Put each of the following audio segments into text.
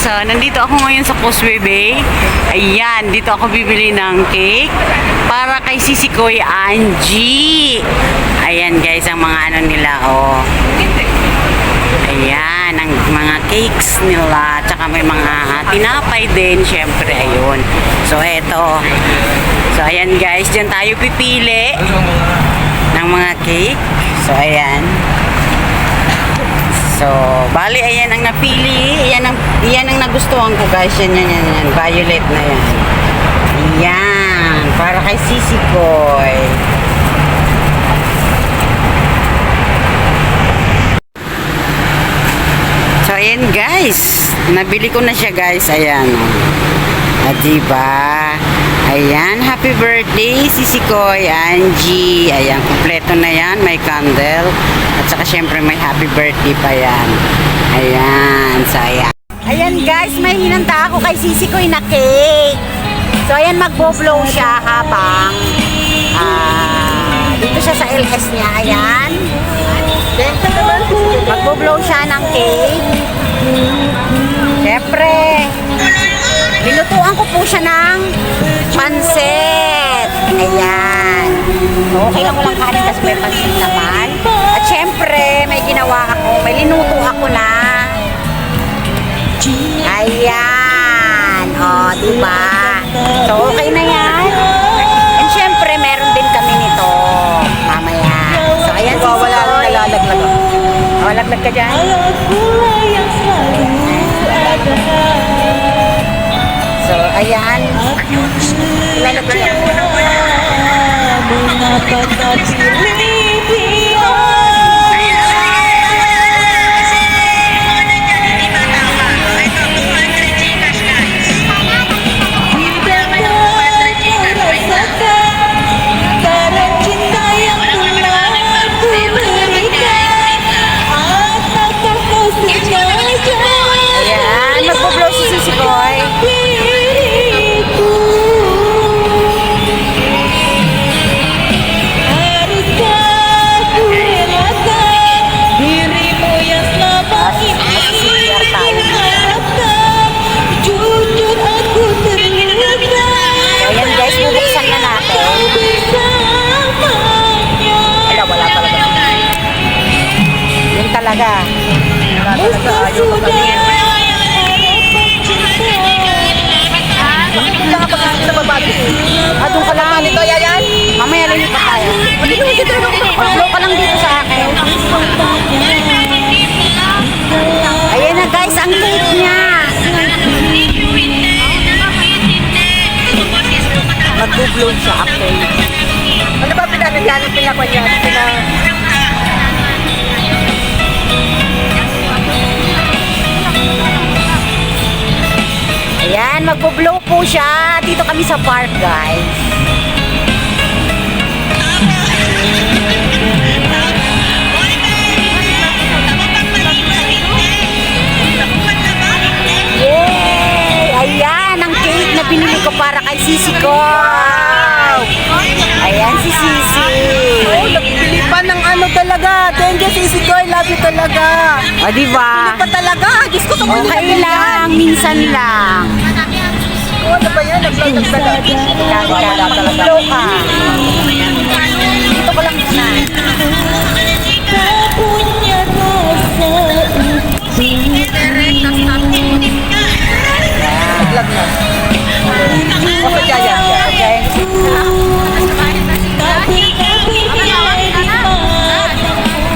Nandito ako ngayon sa Causeway Bay. Ayan, dito ako bibili ng cake para kay Sisikoy Angie. Ayan guys, ang mga ano nila, oh. Ayan, ang mga cakes nila. Tsaka may mga tinapay din, syempre, ayun. So, eto. So, ayan guys, dyan tayo pipili ng mga cake. So, ayan. So, bali, ayan ang napili. Ayan ang nagustuhan ko, guys. Yan. Violet na yan. Ayan. Para kay Sisikoy. So, ayan, guys. Nabili ko na siya, guys. Ayan. Diba? Ayan. Happy birthday, Sisikoy Angie. Ayan. Kompleto na yan. May candle. At saka syempre may happy birthday pa yan. Ayan. So ayan. Ayan guys, may hinanda ako kay Sisikoy na cake. So ayan, magbo-blow siya habang dito siya sa LS niya. Ayan. Magbo-blow siya ng cake. Syempre, nilutuan ko po siya ng pansit. Ayan. So, okay lang walang kanin kasi may pansit naman. At syempre, may ginawa ako. May linuto ako na. Ayan. O, diba? So, okay na yan. And syempre, meron din kami nito. Mamaya. So, ayan si Sisikoy. Lalaglag ka dyan? So, ayan. Lalaglag ka. Talaga. Doon ka lang nito, yan. Mamaya lilipat tayo. Mag-blow ka lang dito sa akin. Ayan na guys, ang cake niya. Mag-blow siya after. Ano ba pinagagano pinakon niya? Ayan, magbo-blow po siya. Dito kami sa park, guys. Yay! Ayan, ang cake na binili ko para kay Sisikoy. Ayan si Sisi. Oh, nagpili pa ng ano talaga. Thank you, Sisikoy. Love you talaga. O, diba? Pili pa talaga. Diyos ko, Okay lang, minsan lang. Ano ba yan? Nag-vlog talaga. Mag-blow ka. Dito ko lang muna. Nag-vlog na. Okay, kaya. Okay.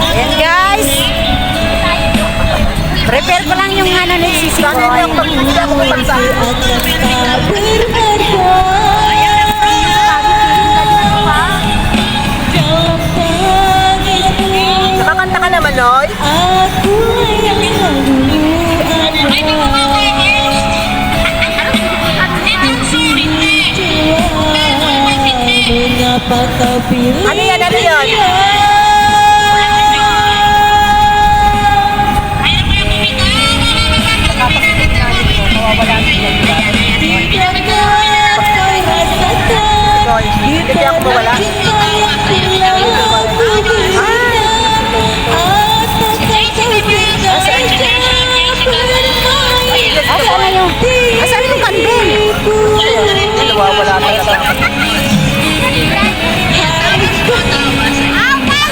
Ayan guys. Prepare ko lang yung ano ni Sisikoy. Hindi ako mapagsa. Nakakanta ka naman, Noy? Ano yan? Ano yan? Hindi ako mawala. Asa nawawala talaga.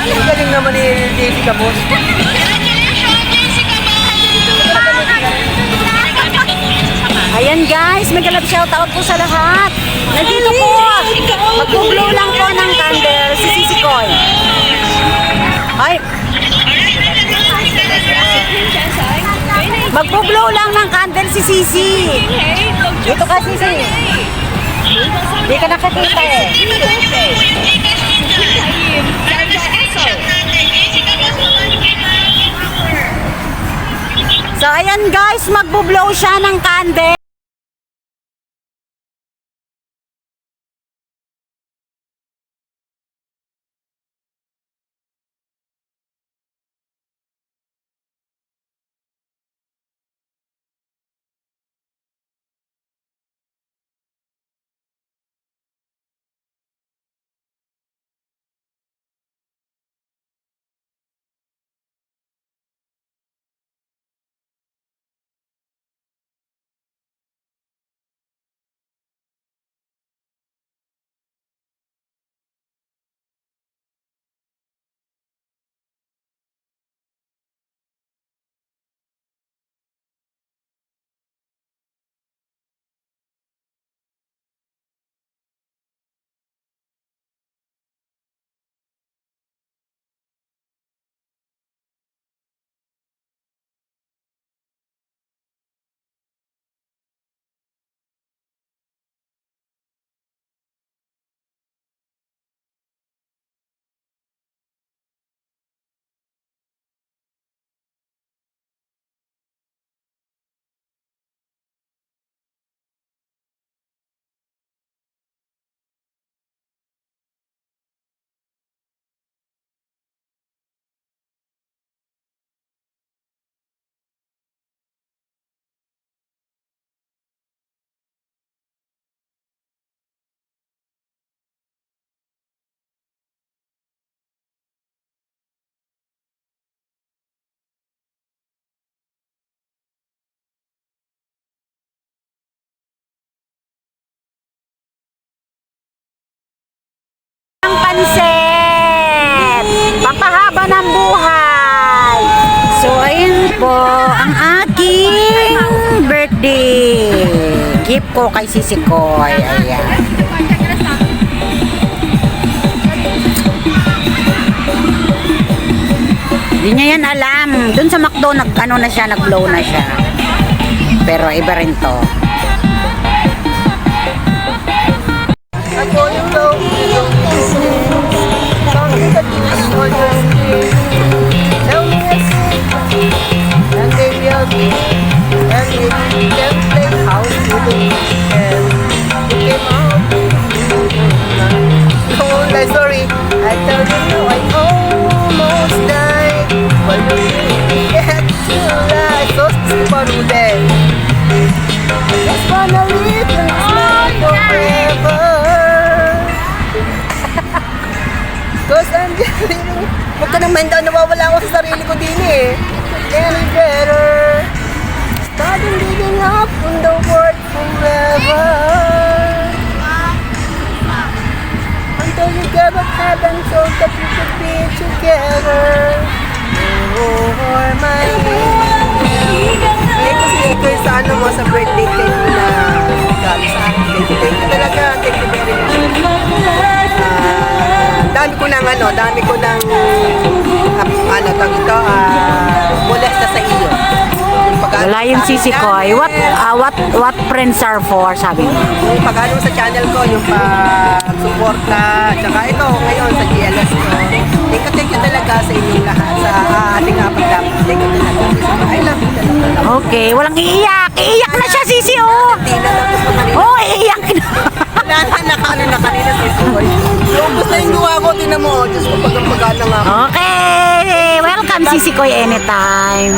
Ang galing naman ni Jessica, boss. Ayan guys, mag-love shoutout po sa lahat. Nandito po. Mag-blow lang po ng candle si Sisi Koy. Ay. Mag-blow lang ng candle si Sisi. Dito ka Sisi. Hindi ka nakakita eh. So ayan guys, magbo-blow siya ng candle. Ang pansit! Pampahaba ng buhay! So, ayun po, ang aking birthday. Gift ko kay Sisi Koy. Ayan. Hindi niya yan alam. Doon sa McDo, nag-ano na siya, nag-blow na siya. Pero iba rin to. Ako yung low, yung all your skin. Tell me yes, and they will be, and if you can play house with the weekend, you came out. Oh, sorry, I tell you no, I almost died, but you didn't get to lie. So stupid, I just wanna live in this life forever. Cause I'm getting, huwag ka naman daw, nawawala ako sa sarili ko din eh. Getting better, starting living up on the world forever. Until you get up heaven so that we could be together. Oh, my angel. Eh, kasi ito yung sa ano mo, sa birthday cake mo na regalo sa akin. Thank you talaga, thank you very much. Dami ko ng tag ito, molesta sa iyo. Wala yung Sisi Koy. What friends are for, sabi mo? Yung pag-ano sa channel ko, yung pag-suporta, tsaka ito ngayon sa GLS ko. Thank you talaga sa inyong lahat, sa ating apag-dap. Thank you talaga. I love you talaga. Okay, walang iiyak. Iiyak na siya, Sisi, oh. Hindi na lang gusto kanina. Oh, iiyak na. Wala na kanina si Soy. Yung gusto yung gawa ko, tinan mo, Diyos ko, pag-pagana nga ako. Okay, welcome Sisi Koy anytime.